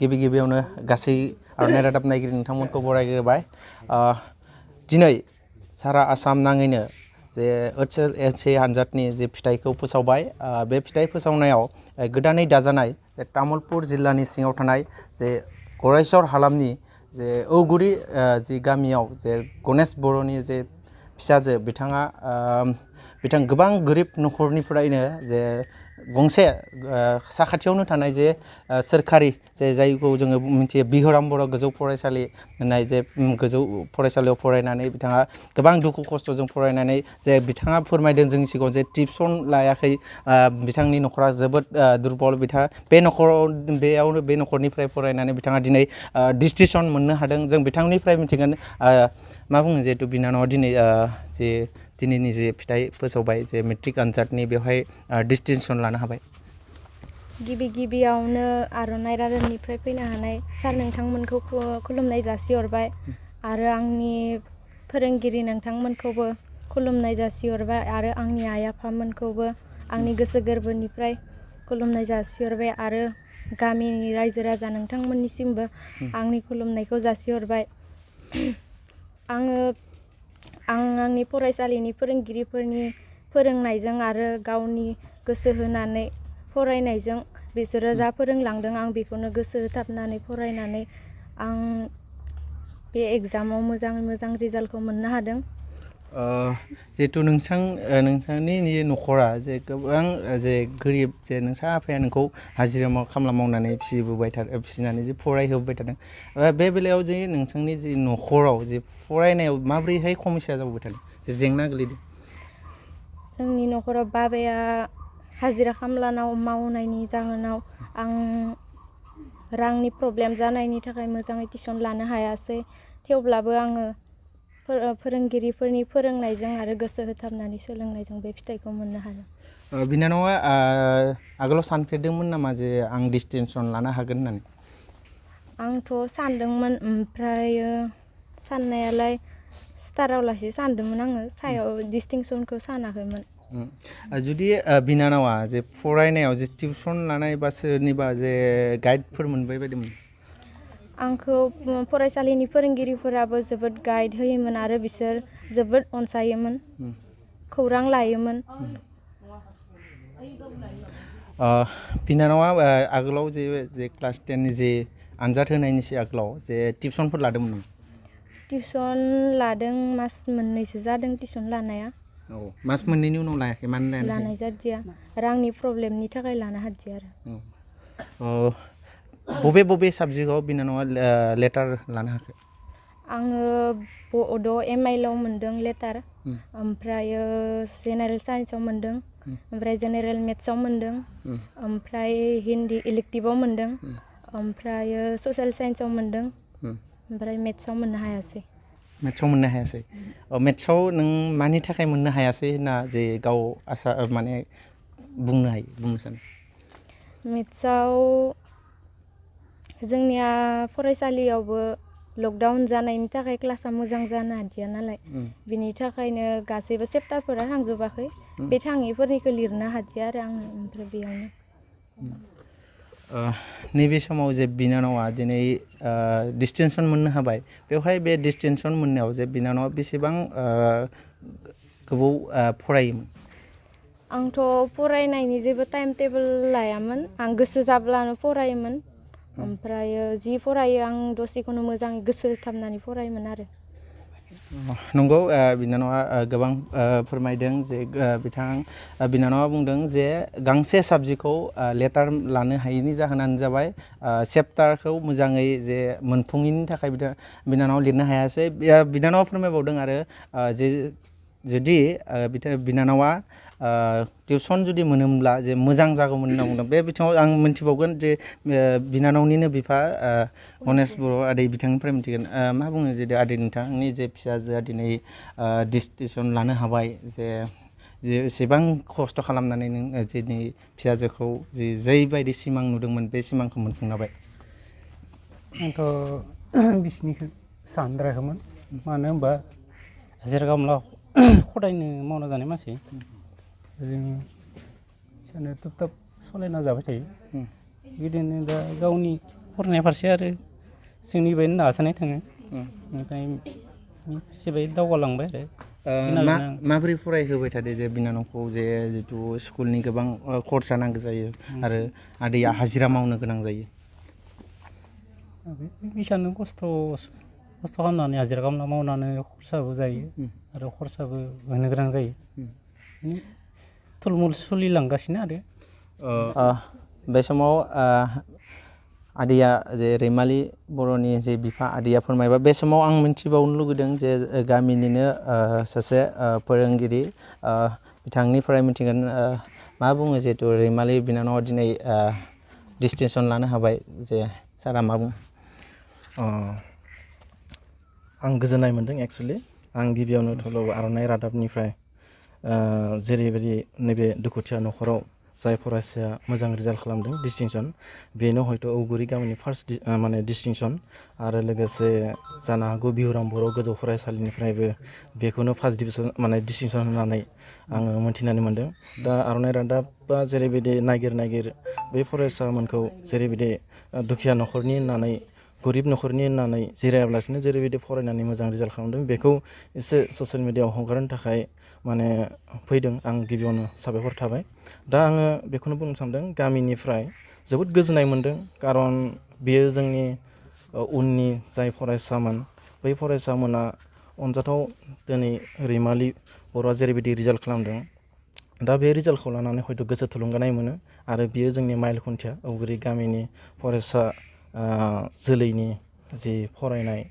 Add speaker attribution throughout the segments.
Speaker 1: गिबियावनो गासै आर'नाइ रादाब नायगिरि नोंथांमोनखौ बरायग्रोबाय दिनै सारा आसाम नाङैनो जे ओनसोल आनजादनि जे फिथाइखौ फोसावबाय बे फिथाइ फोसावनायाव गोदानै दाजानाय तामुलपुर जिल्लानि सिङाव थानाय जे गरायसर हालामनि जे औगुरि जि गामियाव जे गणेश बर'नि जे फिसाजो बिथाङा गोबां गोरिब न'खरनिफ्रायनो जे गंसे साखाथियावनो थानाय जे सोरखारि जे जायखौ जोङो मिथियो बिहराम बर' गोजौ फरायसालि होननाय जे गोजौ फरायसालियाव फरायनानै बिथाङा गोबां दुखु खस्थ'जों फरायनानै जे बिथाङा फोरमायदों जोंनि सिगाङाव जे टिउसन लायाखै बिथांनि न'खरा जोबोद दुरबल बिथाङा बे न'खरनिफ्राय फरायनानै बिथाङा दिनै डिस्टिंसन मोननो हादों जों बिथांनिफ्राय मिथिगोन मा बुङो जिहेथु बिनानावा दिनै जे दिनैनि जे फिथाइ फोसावबाय जे मेट्रिक आनजादनि बेवहाय डिस्टिंसन लानो हाबाय
Speaker 2: गिबियावनो आर'नाइ रादाबनिफ्राय फैनो हानाय सार नोंथांमोनखौ खुलुमनाय जासिहरबाय आरो आंनि फोरोंगिरि नोंथांमोनखौबो खुलुमनाय जासिहरबाय आरो आंनि आइ आफामोनखौबो आंनि गोसो गोरबोनिफ्राय खुलुमनाय जासिहरबाय आरो गामिनि रायजो राजा नोंथांमोननिसिमबो आंनि खुलुमनायखौ जासिहरबाय आं आंनि फरायसालिनि फोरोंगिरिफोरनि फोरोंनायजों आरो गावनि गोसो होनानै फरायनायजों बिसोरो जा फोरोंलांदों आं बेखौनो गोसो होथाबनानै फरायनानै आं बे एग्जामाव मोजाङै मोजां रिजाल्टखौ मोननो हादों
Speaker 1: जिहेथु नोंथांनि न'खरा जे गोबां जे गोरिब जे नोंसा आफाया नोंखौ हाजिरा खामला मावनानै फिसिनानै जे फरायहोबाय थादों बे बेलायाव जे नोंथांनि जे न'खराव जे फरायनायाव माबोरैहाय समस्या जाबोबाय थादों जे जेंना गोलैदों
Speaker 2: जोंनि न'खराव बाबाया हाजिरा खामला मावनायनि जाहोनाव आं रांनि प्रब्लेम जानायनि थाखाय मोजाङै टिउसन लानो हायासै थेवब्लाबो आङो फोरोंगिरिफोरनि फोरोंनायजों आरो गोसो होथाबनानै सोलोंनायजों बे फिथाइखौ मोननो हादों
Speaker 1: बिनानावा आगोलाव सानफेरदोंमोन नामा जे आं डिस्टिंसन लानो हागोन होननानै
Speaker 2: आंथ' सानदोंमोन ओमफ्राय साननायालाय स्टाराव लासै सानदोंमोन आङो सायाव डिस्टिंसनखौ सानाखैमोन
Speaker 1: जुदि बिनानावा जे फरायनायाव जे टिउसन लानाय बा सोरनिबा जे गाइडफोर मोनबाय बायदिमोन
Speaker 2: आंखौ फरायसालिनि फोरोंगिरिफोराबो जोबोद गाइड होयोमोन आरो बिसोर जोबोद अनसायोमोन खौरां लायोमोन
Speaker 1: बिनानावा आगोलाव जे क्लास 10नि जे आनजाद होनायनि आगोलाव जे टिउसनफोर लादोंमोन नामा
Speaker 2: टिउसन लादों मास मोननैसो जादों टिउसन लानाया
Speaker 1: औ मास मोननैनि उनाव लायाखै मानो
Speaker 2: लानाय जादिया रांनि प्रब्लेमनि थाखाय लानो हादिया आरो
Speaker 1: बबे साबजेक्टआव बिनानावा लेटार लानो हाखो
Speaker 2: आङो बड' एमआइएलआव मोनदों लेटार ओमफ्राय जेनेरेल साइन्सआव मोनदों ओमफ्राय जेनेरेल मेथ्सआव मोनदों ओमफ्राय हिन्दी इलेक्टिभआव मोनदों ओमफ्राय ससियेल साइन्सआव मोनदों ओमफ्राय मेथ्सआव मोननो हायासै
Speaker 1: मेथ्सआव नों मानि थाखाय मोननो हायासै होनना जे गाव आसा माने बुंनो सानो
Speaker 2: मेथ्सआव जोंनिया फरायसालियावबो लकडाउन जानायनि थाखाय क्लासा मोजां जानो हादिया नालाय बिनि थाखायनो गासैबो चेप्टारफोरा थांजोबाखै बे थाङिफोरनिखौ लिरनो हादिया आरो आङो ओमफ्राय बेयावनो
Speaker 1: नैबे समाव जे बिनानावा दिनै डिस्टिंसन मोननो हाबाय बेवहाय बे डिस्टिंसन मोननायाव जे बिनानावा बेसेबां गोबाव फरायोमोन
Speaker 2: आंथ' फरायनायनि जेबो टाइम टेबोल लायामोन आं गोसो जाब्लानो फरायोमोन ओमफ्राय जि फरायो आं दसेखौनो मोजाङै गोसो होथाबनानै फरायोमोन आरो
Speaker 1: नंगौ बिनानावा गोबां फोरमायदों जे बिनानावा बुंदों जे गांसे साबजेक्टखौ लेटार लानो हायैनि जाहोनानो जाबाय चेप्टारखौ मोजाङै जे मोनफुङैनि थाखाय बिनानावा लिरनो हायासै बिनानावा फोरमायबावदों आरो जे जुदि बिनानावा टिउसन जुदि मोनोमोनब्ला जे मोजां जागौमोन होनना बुंदों बे बिथिङाव आं मिन्थिबावगोन जे बिनानावनिनो बिफा गणेश बर' आदै बिथांनिफ्राय मिथिगोन मा बुङो जे आदै नोंथांनि जे फिसाजोआ दिनै डिस्टिंसन लानो हाबाय जे एसेबां खस्थ' खालामनानै नों दिनै फिसाजोखौ जेबायदि सिमां नुदोंमोन बे सिमांखौ मोनफुंनो हाबाय
Speaker 3: आंथ' बिसिनिखौ सानद्रायाखैमोन मानो होनबा हाजिरा खामला खदायनो मावना जानाय मानसि जों थाब थाब सालायना जाबाय थायो बिदिनो दा गावनि फरायनाय फारसे आरो जोंनि बायदि नाजानाय थाङो ओमफ्राय एसेबाय दावगालांबाय आरो
Speaker 1: माबोरै फरायहोबाय थादो जे बिनानावखौ जे जितु स्कुलनि गोबां खरसा नांगौ जायो आरो आदैया हाजिरा मावनो गोनां जायो
Speaker 3: फैसानो खस्थ' खालामनानै हाजिरा खालामना मावनानै खरसाबो जायो आरो खरसाबो होनो गोनां जायो थुलमुल सोलिलांगासिनो आरो
Speaker 1: बे समाव आदैया जे रैमालि बर'नि जे बिफा आदैया फोरमायबा बे समाव आं मिथिबावनो लुगैदों जे गामिनिनो सासे फोरोंगिरि बिथांनिफ्राय मिथिगोन मा बुङो जिहेतु रैमालि बिनानावआ दिनै डिस्टिंसन लानो हाबाय जे सारा मा बुङो
Speaker 4: आं गोजोननाय मोन्दों एक्सुवेलि आं गिबियावनो थलाव आर'नाइ रादाबनिफ्राय जेरैबायदि नैबे दुखुथिया न'खराव जाय फरायसाया मोजां रिजाल्ट खालामदों डिस्टिंसन बेनो हयथ' औगुरि गामिनि फार्स्ट माने डिस्टिंसन आरो लोगोसे जानो हागौ बिहुराम बर' गोजौ फरायसालिनिफ्रायबो बेखौनो फार्स्ट डिभिजन माने डिस्टिंसन होनानै आङो मोनथिनानै मोन्दों दा आर'नाइ रादाबा जेरैबायदि नागिर बे फरायसामोनखौ जेरैबायदि दुखिया न'खरनि होननानै गरिब न'खरनि होननानै जिरायाब्लासिनो जेरैबायदि फरायनानै मोजां रिजाल्ट खालामदों बेखौ एसे ससियेल मिडियाआव हगारनो थाखाय माने फैदों आं गिबियावनो साबायखर थाबाय दा आङो बेखौनो बुंनो सानदों गामिनिफ्राय जोबोद गोजोननाय मोन्दों खारन बेयो जोंनि उननि जाय फरायसामोन बै फरायसामोना अनजाथाव दिनै रैमालि बर'आ जेरैबायदि रिजाल्ट खालामदों दा बे रिजाल्टखौ लानानै हयथ' गोसो थुलुंगानाय मोनो आरो बियो जोंनि माइल खुन्थिया औगुरि गामिनि फरायसा जोलैनि जि फरायनाय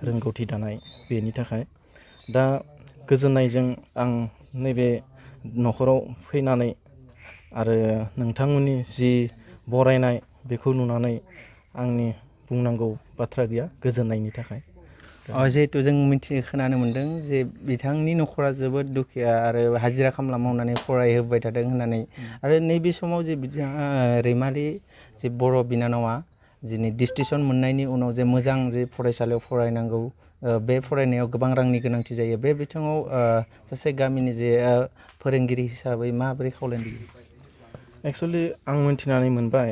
Speaker 4: रोंगौथि दानाय बेनि थाखाय दा गोजोननायजों आं नैबे न'खराव फैनानै आरो नोंथांमोननि जि बरायनाय बेखौ नुनानै आंनि बुंनांगौ बाथ्रा गैया गोजोननायनि थाखाय
Speaker 1: जिहेतु जों खोनानो मोन्दों जे बिथांनि न'खरा जोबोद दुखिया आरो हाजिरा खामला मावनानै फरायहोबाय थादों होननानै आरो नैबे समाव जे बिथाङा रैमालि जे बर' बिनानावा दिनै डिस्टिंसन मोननायनि उनाव जे मोजां जे फरायसालियाव फरायनांगौ बे फरायनायाव गोबां रांनि गोनांथि जायो बे बिथिङाव सासे गामिनि जे फोरोंगिरि हिसाबै माबोरै खावलायनो
Speaker 4: एक्सुवेलि आं मोनथिनानै मोनबाय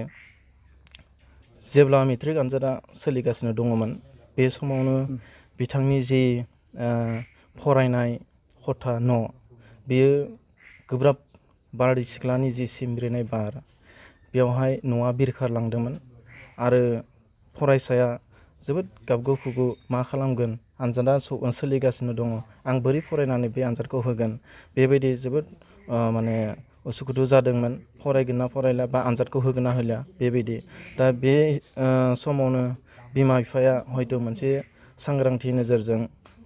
Speaker 4: जेब्ला मेट्रिक आनजादा सोलिगासिनो दङमोन बे समावनो बिथांनि जि फरायनाय खथा न' बेयो गोब्राब बारदै सिख्लानि जि सिमब्रेनाय बार बेवहाय न'आ बिरखारलांदोंमोन आरो फरायसाया जोबोद गाबगु खुगु मा खालामगोन आनजादा सोलिगासिनो दङ आं बोरै फरायनानै बे आनजादखौ होगोन बेबायदि जोबोद माने उसुखुथु जादोंमोन फरायगोन ना फरायला बा आनजादखौ होगोन ना होला बेबायदि दा बे समावनो बिमा बिफाया हयथ' मोनसे सांग्रांथि नोजोरजों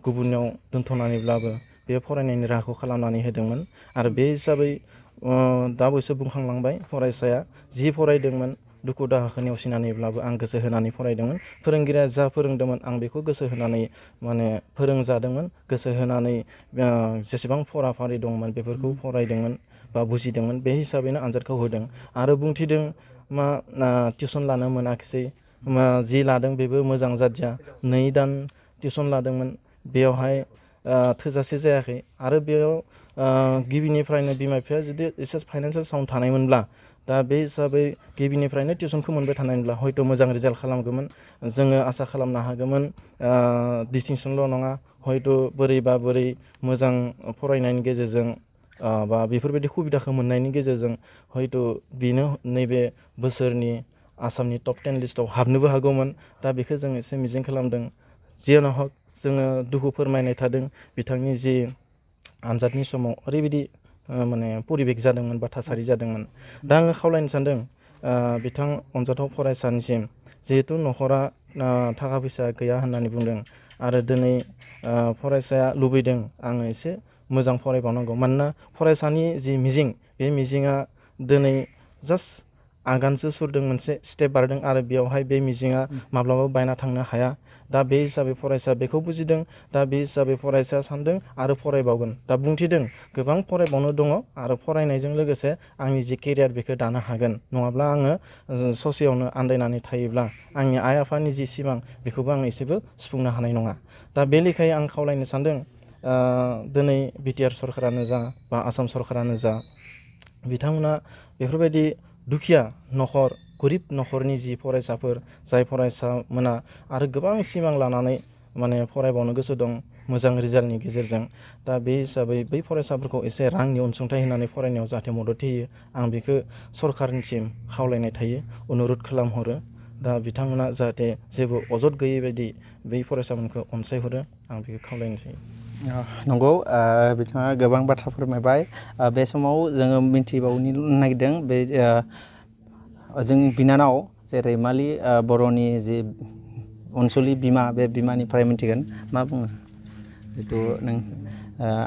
Speaker 4: गुबुनाव दोनथ'नानैब्लाबो बे फरायनायनि राहाखौ खालामनानै होदोंमोन आरो बे हिसाबै दा बयसो बुंखांलांबाय फरायसाया जि फरायदोंमोन दुखु दाहाखौ नेवसिनानैब्लाबो आं गोसो होनानै फरायदोंमोन फोरोंगिरिया जा फोरोंदोंमोन आं बेखौ गोसो होनानै माने फोरोंजादोंमोन गोसो होनानै जेसेबां फराफारि दंमोन बेफोरखौ फरायदोंमोन बा बुजिदोंमोन बे हिसाबैनो आनजादखौ होदों आरो बुंथिदों मा टिउसन लानो मोनाखिसै जि लादों बेबो मोजां जादिया 2 दान टिउसन लादोंमोन बेयावहाय थोजासे जायाखै आरो बेयाव गिबिनिफ्रायनो बिमा बिफाया जुदि एसे फाइनान्सियेल साउन्ड थानायमोनब्ला दा बे हिसाबै गिबिनिफ्रायनो टिउसनखौ मोनबाय थानायमोनब्ला हयथ' मोजां रिजाल्ट खालामगौमोन जोङो आसा खालामनो हागौमोन डिस्टिंसनल' नङा हयथ' बोरैबा बोरै मोजां फरायनायनि गेजेरजों बा बेफोरबायदि सुबिदाखौ मोननायनि गेजेरजों हयथ' बेनो नैबे बोसोरनि आसामनि टप 10 लिस्टआव हाबनोबो हागौमोन दा बेखौ जों एसे मिजिं खालामदों जियानो हक जोङो दुखु फोरमायनाय थादों बिथांनि जि आनजादनि समाव ओरैबायदि माने परिबेक जादोंमोन बा थासारि जादोंमोन दा आङो खावलायनो सानदों बिथां अनजाथाव फरायसानिसिम जिहेथु न'खरा थाखा फैसा गैया होननानै बुंदों आरो दिनै फरायसाया लुबैदों आङो एसे मोजां फरायबावनांगौ मानोना फरायसानि जि मिजिं बे मिजिङा दिनै जास्ट आगानसो सुरदों मोनसे स्टेप बारदों आरो बेयावहाय बे मिजिङा माब्लाबाबो बायना थांनो हाया दा बे हिसाबै फरायसाया बेखौ बुजिदों दा बे हिसाबै फरायसाया सानदों आरो फरायबावगोन दा बुंथिदों गोबां फरायबावनो दङ आरो फरायनायजों लोगोसे आंनि जि केरियार बेखौ दानो हागोन नङाब्ला आङो ससेयावनो आन्दायनानै थायोब्ला आंनि आइ आफानि जि सिमां बेखौबो आं एसेबो सुफुंनो हानाय नङा दा बे लेखायै आं खावलायनो सानदों दिनै बिटिआर सरकारानो जा बा आसाम सरकारानो जा बिथांमोना बेफोरबायदि दुखिया न'खर गरिब न'खरनि जि फरायसाफोर जाय फरायसामोना आरो गोबां सिमां लानानै माने फरायबावनो गोसो दं मोजां रिजाल्टनि गेजेरजों दा बे हिसाबै बै फरायसाफोरखौ एसे रांनि अनसुंथाइ होनानै फरायनायाव जाहाथे मदद होयो आं बेखौ सरकारनिसिम खावलायनाय थायो अनुरद खालामहरो दा बिथांमोना जाहाथे जेबो अजद गैयै बायदि बै फरायसाफोरखौ अनसायहरो आं बेखौ खावलायनाय थायो।
Speaker 1: नंगौ बिथाङा गोबां बाथ्रा फोरमायबाय बे समाव जोङो मिन्थिबावनो नागिरदों बे जों बिनानाव जे रैमालि बर'नि जि अनसुलि बिमा बे बिमानिफ्राय मिन्थिगोन मा बुङो जिथु नों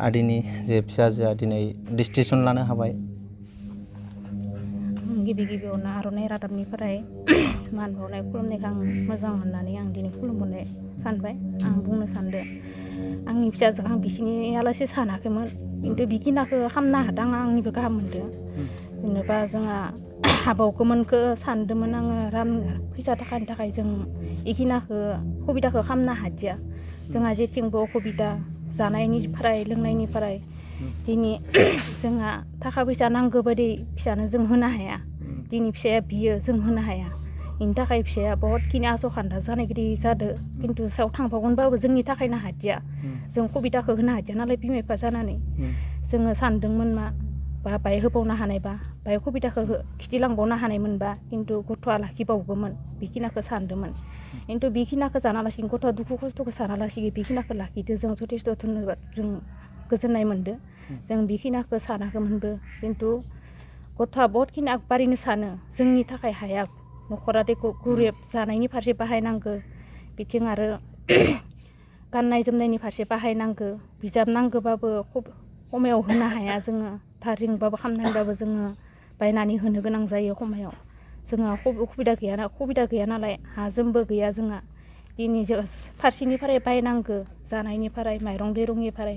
Speaker 1: आदैनि जे फिसाजोआ दिनै डिस्टिंसन लानो हाबाय।
Speaker 5: गिबि गिबियावनो आर'नाइ रादाबनिफ्राय मान बावनाय खुलुमनायखौ आं मोजां मोननानै आं दिनै खुलुमहरनो सानबाय आं बुंनो सानदों आंनि फिसाजो आं बिसिनि आलासि सानाखैमोन खिन्थु बिखिनाखौ खालामनो हादों आंनिबो गाहाम मोनदों जेनेबा जोंहा हाबावगौमोनखौ सानदोंमोन आङो फैसा थाखानि थाखाय जों बेखिनाखौ सुबिदाखौ खालामनो हादिया जोंहा जेथिंबो असुबिदा जानायनिफ्राय लोंनायनिफ्राय दिनै जोंहा थाखा फैसा नांगौ बायदि फिसानो जों होनो हाया दिनै फिसाया बियो जों होनो हाया बेनि थाखाय फिसाया बहुतखिनि आस'खान्दा जानाय बायदि जादों खिन्थु सायाव थांबावगोनबाबो जोंनि थाखायनो हादिया जों सुबिदाखौ होनो हादिया नालाय बिमा बिफा जानानै जोङो सानदोंमोन मा बा बाय होबावनो हानायबा बाय सुबिदाखौ खिथिलांबावनो हानायमोनबा खिन्थु गथ'आ लाखिबावगौमोन बेखिनाखौ सानदोंमोन खिन्थु बेखिनाखौ जानालासिनो गथ'आ दुखु खस्थ'खौ सानालासिनो बेखिनाखौ लाखिदो जों जथेस्थ' धन्यबाद जों गोजोननाय मोनदों जों बेखिनाखौ सानाखैमोनबो खिन्थु गथ'आ बहुतखिनि आगबारिनो सानो जोंनि थाखाय हाया न'खरा देखौ गुरेब जानायनि फारसे बाहायनांगौ बिथिं आरो गाननाय जोमनायनि फारसे बाहायनांगौ बिजाब नांगौबाबो समायाव होनो हाया जोङो थारिंबाबो खालामनानैबाबो जोङो बायनानै होनो गोनां जायो समायाव जोंहा सुबिदा गैया नालाय हाजोंबो गैया जोंहा दिनै फारसेनिफ्राय बायनांगौ जानायनिफ्राय माइरं दैरंनिफ्राय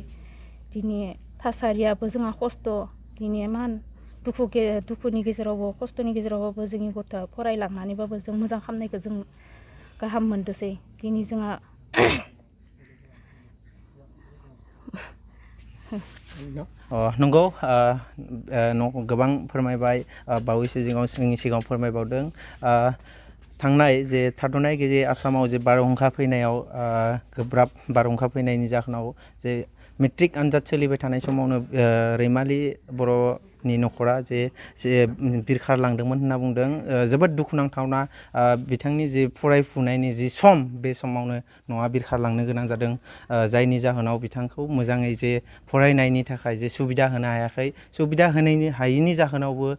Speaker 5: दिनै थासारियाबो जोंहा खस्थ' दिनै इमान दुखुनि गेजेरावबो खस्थ'नि गेजेरावबाबो जोंनि गथ'आ फरायलांनानैबाबो जों मोजां खालामनायखौ जों गाहाम मोनदोंसै दिनै जोंहा
Speaker 1: नंगौ गोबां फोरमायबाय बावैसो जोंनि सिगाङाव फोरमायबावदों थांनाय जे थाद'नाय गैयै आसामाव जे बारहुंखा फैनायाव गोब्राब बारहुंखा फैनायनि जाहोनाव जे मेट्रिक आनजाद सोलिबाय थानाय समावनो रैमालि बर'नि न'खरा जे बिरखारलांदोंमोन होनना बुंदों जोबोद दुखुनांथावना बिथांनि जे फरायफुनायनि जि सम बे समावनो न'आ बिरखारलांनो गोनां जादों जायनि जाहोनाव बिथांखौ मोजाङै जे फरायनायनि थाखाय जे सुबिदा होनो हायाखै सुबिदा हायैनि जाहोनावबो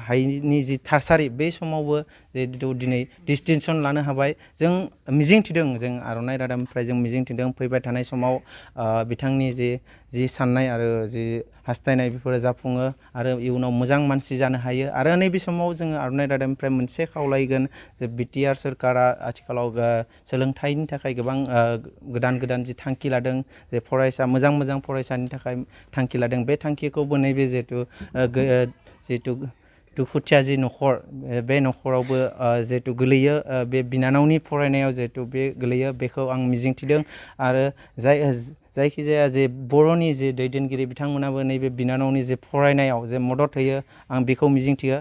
Speaker 1: हायैनि जि थासारि बे समावबो जिहेतु दिनै डिस्टिंसन लानो हाबाय जों मिजिंथिदों जों आर'नाइ रादाबनिफ्राय जों मिजिंथिदों फैबाय थानाय समाव बिथांनि जि साननाय आरो जि हास्थायनाय बेफोरो जाफुङो आरो इयुनाव मोजां मानसि जानो हायो आरो नैबे समाव जोङो आर'नाइ रादाबनिफ्राय मोनसे खावलायगोन जे बिटिआर सोरखारा आथिखालाव सोलोंथाइनि थाखाय गोबां गोदान जि थांखि लादों जे मोजां फरायसानि थाखाय थांखि लादों बे थांखिखौबो नैबे जिहेतु दुखुथिया जि न'खर बे न'खरावबो जिहेतु गोलैयो बे बिनानावनि फरायनायाव जिहेतु बे गोलैयो बेखौ आं मिजिंथिदों आरो जायखिजाया जे बर'नि जे दैदेनगिरि बिथांमोनाबो नैबे बिनानावनि जे फरायनायाव जे मदद होयो आं बेखौ मिजिंथियो।